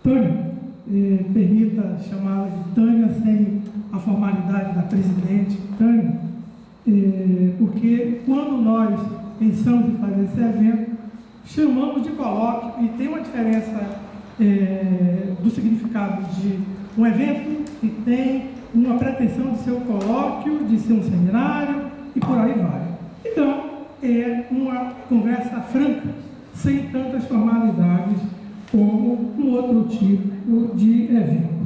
Tânia, permita chamá-la de Tânia sem a formalidade da presidente Tânia, porque quando nós pensamos em fazer esse evento, chamamos de colóquio, e tem uma diferença do significado de um evento que tem uma pretensão de ser um colóquio, de ser um seminário e por aí vai. Então, é uma conversa franca, sem tantas formalidades como um outro tipo de evento.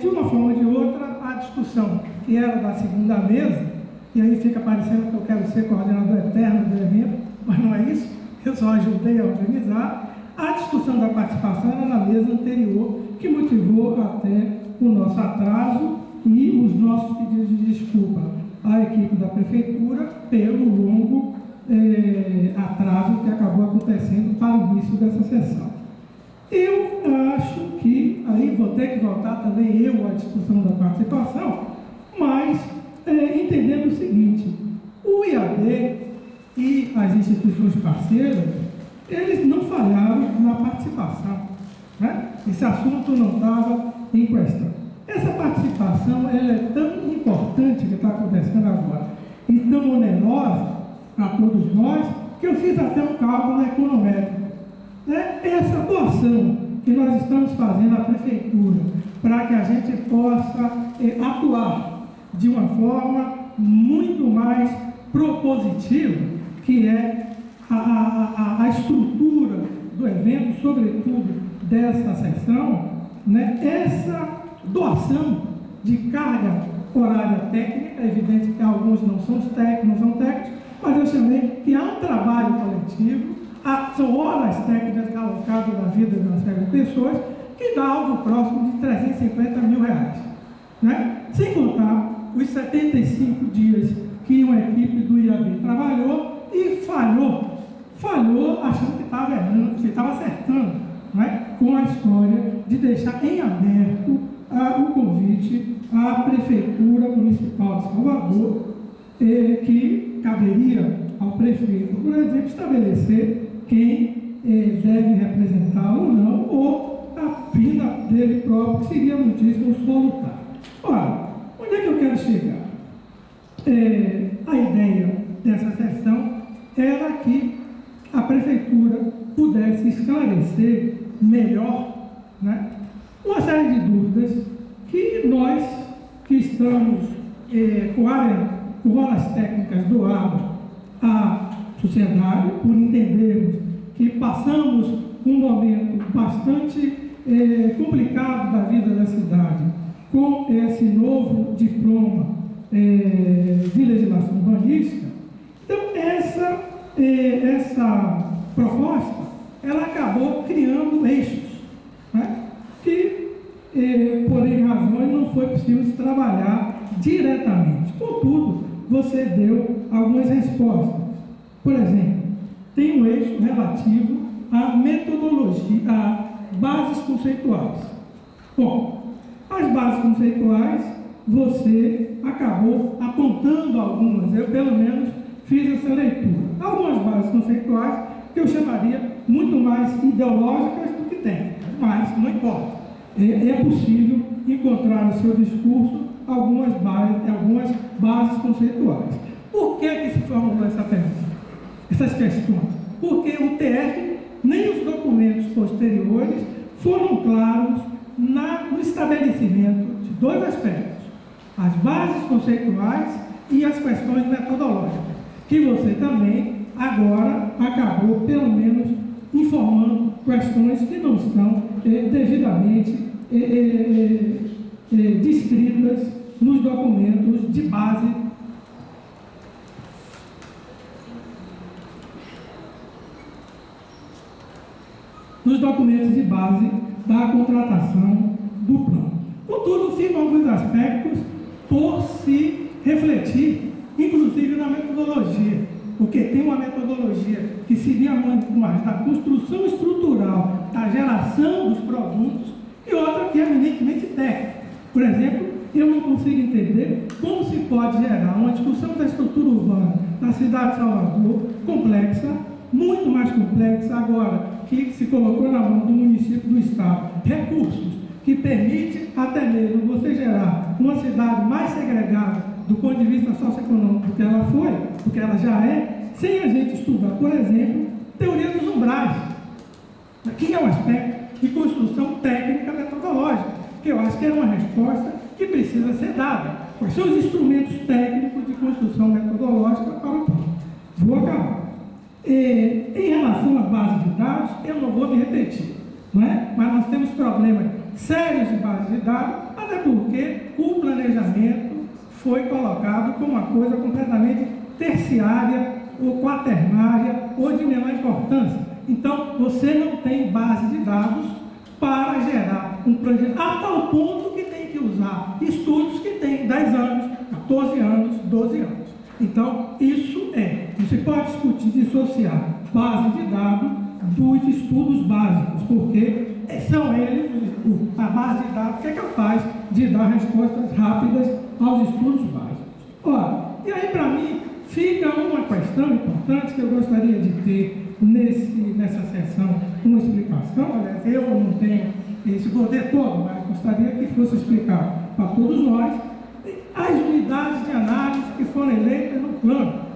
De uma forma ou de outra, a discussão que era da segunda mesa, e aí fica parecendo que eu quero ser coordenador eterno do evento, mas não é isso, eu só ajudei a organizar. A discussão da participação era na mesa anterior, que motivou até o nosso atraso e os nossos pedidos de desculpa à equipe da prefeitura pelo longo atraso que acabou acontecendo para o início dessa sessão. Eu acho que, aí vou ter que voltar também eu à discussão da participação, mas entendendo o seguinte: o IAD e as instituições parceiras, eles não falharam na participação, né? Esse assunto não estava em questão. Essa participação ela é tão importante que está acontecendo agora e tão onerosa para todos nós, que eu fiz até um cálculo econométrico. Essa doação que nós estamos fazendo à prefeitura para que a gente possa atuar de uma forma muito mais propositiva, que é a estrutura do evento, sobretudo dessa sessão, né? Essa doação de carga horária técnica, é evidente que alguns não são técnicos, mas eu chamei que há um trabalho coletivo, são horas técnicas alocadas na vida de uma série de pessoas, que dá algo próximo de 350 mil reais, né? Sem contar os 75 dias que uma equipe do IAB trabalhou e falhou achando que estava errando, que estava acertando, né? Com a história de deixar em aberto o convite à Prefeitura Municipal de Salvador, que caberia ao prefeito, por exemplo, estabelecer quem deve representá-lo ou não, ou a vinda dele próprio, que seria muitíssimo solitário. Ora, onde é que eu quero chegar? A ideia dessa sessão era que a Prefeitura pudesse esclarecer melhor, né, uma série de dúvidas que nós, que estamos com horas técnicas doadas à sociedade, por entendermos que passamos um momento bastante complicado da vida da cidade, com esse novo diploma de legislação urbanística. Então, essa proposta, ela acabou criando eixos, né, que, por N razões, não foi possível se trabalhar diretamente. Contudo, você deu algumas respostas. Por exemplo, tem um eixo relativo à metodologia, a bases conceituais. Bom, as bases conceituais, você acabou apontando algumas, eu pelo menos fiz essa leitura. Algumas bases conceituais que eu chamaria muito mais ideológicas do que técnicas, mas não importa. É possível encontrar no seu discurso algumas bases conceituais. Por que se formulou essa pergunta? Essas questões? Porque o TF, nem os documentos posteriores, foram claros no estabelecimento de dois aspectos: as bases conceituais e as questões metodológicas, que você também agora acabou, pelo menos, informando questões que não estão devidamente descritas nos documentos de base da contratação do plano. Contudo, ficam alguns aspectos por se refletir, inclusive na metodologia, porque tem uma metodologia que seria muito mais da construção estrutural, da geração dos produtos, e outra que é eminentemente técnica. Por exemplo, eu não consigo entender como se pode gerar uma discussão da estrutura urbana da cidade de Salvador complexa, muito mais mais complexa agora, que se colocou na mão do município, do Estado, recursos que permitem até mesmo você gerar uma cidade mais segregada do ponto de vista socioeconômico do que ela foi, do que ela já é, sem a gente estudar, por exemplo, teoria dos umbrais, que é um aspecto de construção técnica metodológica, que eu acho que é uma resposta que precisa ser dada. Quais são os instrumentos técnicos de construção metodológica para o plano? Vou acabar. Em relação às bases de dados, eu não vou me repetir, não é? Mas nós temos problemas sérios de base de dados, até porque o planejamento foi colocado como uma coisa completamente terciária ou quaternária ou de menor importância. Então, você não tem base de dados para gerar um projeto, a tal ponto que tem que usar estudos que têm 10 anos, 14 anos, 12 anos. Então, isso você pode discutir, dissociar base de dados dos estudos básicos, porque são eles, a base de dados que é capaz de dar respostas rápidas aos estudos básicos. Ora, e aí para mim fica uma questão importante que eu gostaria de ter nessa sessão, uma explicação. Aliás, eu não tenho esse poder todo, mas gostaria que fosse explicado para todos nós as unidades de análise que foram eleitas no plano.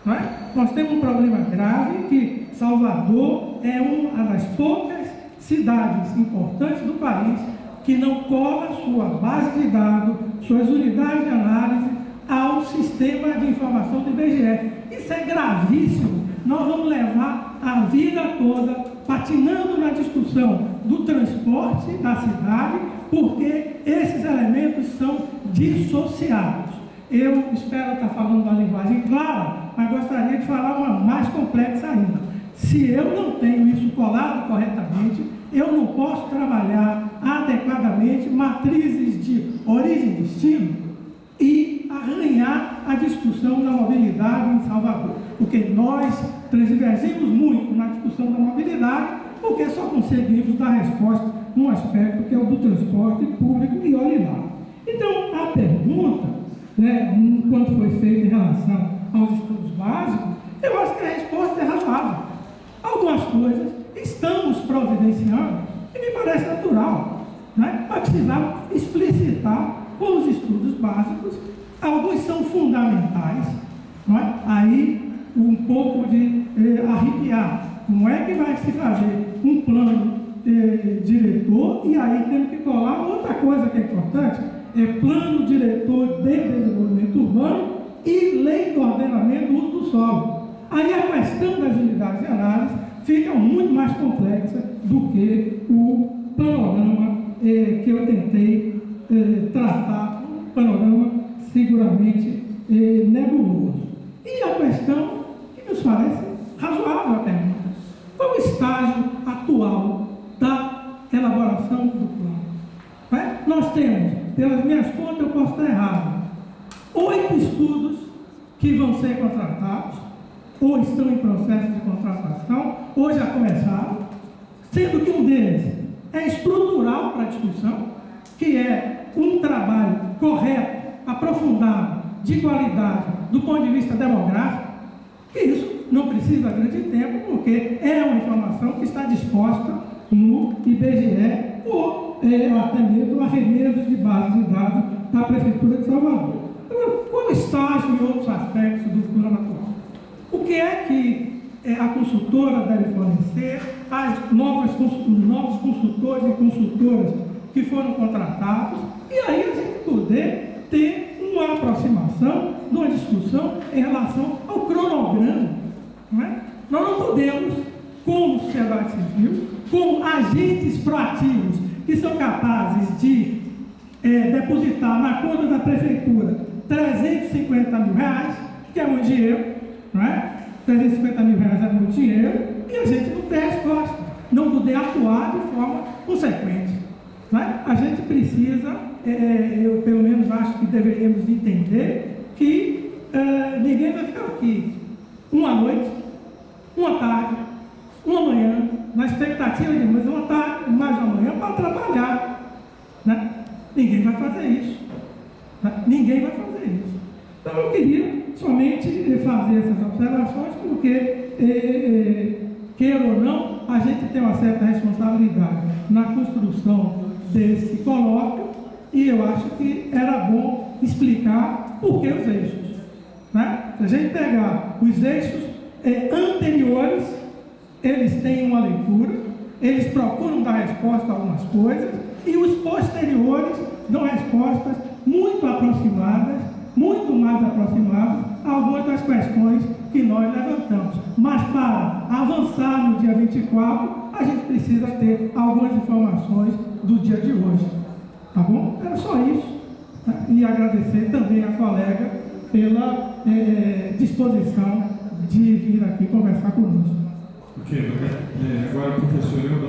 Não é? Nós temos um problema grave que Salvador é uma das poucas cidades importantes do país que não cola sua base de dados, suas unidades de análise ao sistema de informação do IBGE. Isso é gravíssimo. Nós vamos levar a vida toda patinando na discussão do transporte da cidade, porque esses elementos são dissociados. Eu espero estar falando uma linguagem clara, mas gostaria de falar uma mais complexa ainda. Se eu não tenho isso colado corretamente, eu não posso trabalhar adequadamente matrizes de origem e destino e arranhar a discussão da mobilidade em Salvador. Porque nós transvergimos muito na discussão da mobilidade, porque só conseguimos dar resposta num aspecto que é o do transporte público e olhe lá. Então, a pergunta, quando foi feita em relação aos estudos básicos, eu acho que a resposta é razoável. Algumas coisas estamos providenciando e me parece natural, mas precisar explicitar com os estudos básicos. Alguns são fundamentais, não é? Aí um pouco de arrepiar. Como é que vai se fazer um plano diretor? E aí temos que colar outra coisa que é importante, plano diretor de desenvolvimento urbano e lei do ordenamento do uso do solo. Aí a questão das unidades de análise fica muito mais complexa do que o panorama que eu tentei tratar, um panorama seguramente nebuloso. E a questão que nos parece razoável a pergunta: qual o estágio atual da elaboração do plano? Nós temos, pelas minhas contas, eu posso estar errado, 8 estudos que vão ser contratados, ou estão em processo de contratação, ou já começaram, sendo que um deles é estrutural para a discussão, que é um trabalho correto, aprofundado, de qualidade, do ponto de vista demográfico, que isso não precisa grande tempo, porque é uma informação que está disposta no IBGE ou até mesmo arremedos de base de dados da Prefeitura de Salvador. Agora, qual estágio e outros aspectos do plano atual? O que é que a consultora deve fornecer, os novos consultores e consultoras que foram contratados, e aí a gente poder ter uma aproximação, uma discussão em relação ao cronograma. Não é? Nós não podemos, como sociedade civil, como agentes proativos que são capazes de depositar na conta da Prefeitura 350 mil reais, que é muito dinheiro, não é? 350 mil reais é muito dinheiro, e a gente não ter resposta, não poder atuar de forma consequente. Não é? A gente precisa, eu pelo menos acho que deveríamos entender que ninguém vai ficar aqui uma noite, uma tarde, uma manhã, na expectativa de mais uma tarde, mais uma manhã, para trabalhar. Né? Ninguém vai fazer isso. Né? Ninguém vai fazer isso. Então eu queria somente fazer essas observações, porque queira ou não, a gente tem uma certa responsabilidade na construção desse colóquio, e eu acho que era bom explicar por que os eixos, né? Se a gente pegar os eixos anteriores, eles têm uma leitura, eles procuram dar resposta a algumas coisas, e os posteriores dão respostas muito aproximadas, muito mais aproximadas a algumas das questões que nós levantamos. Mas para avançar no dia 24, a gente precisa ter algumas informações do dia de hoje. Tá bom? Era só isso. Tá? E agradecer também a colega pela disposição de vir aqui conversar conosco. Ok, agora o professor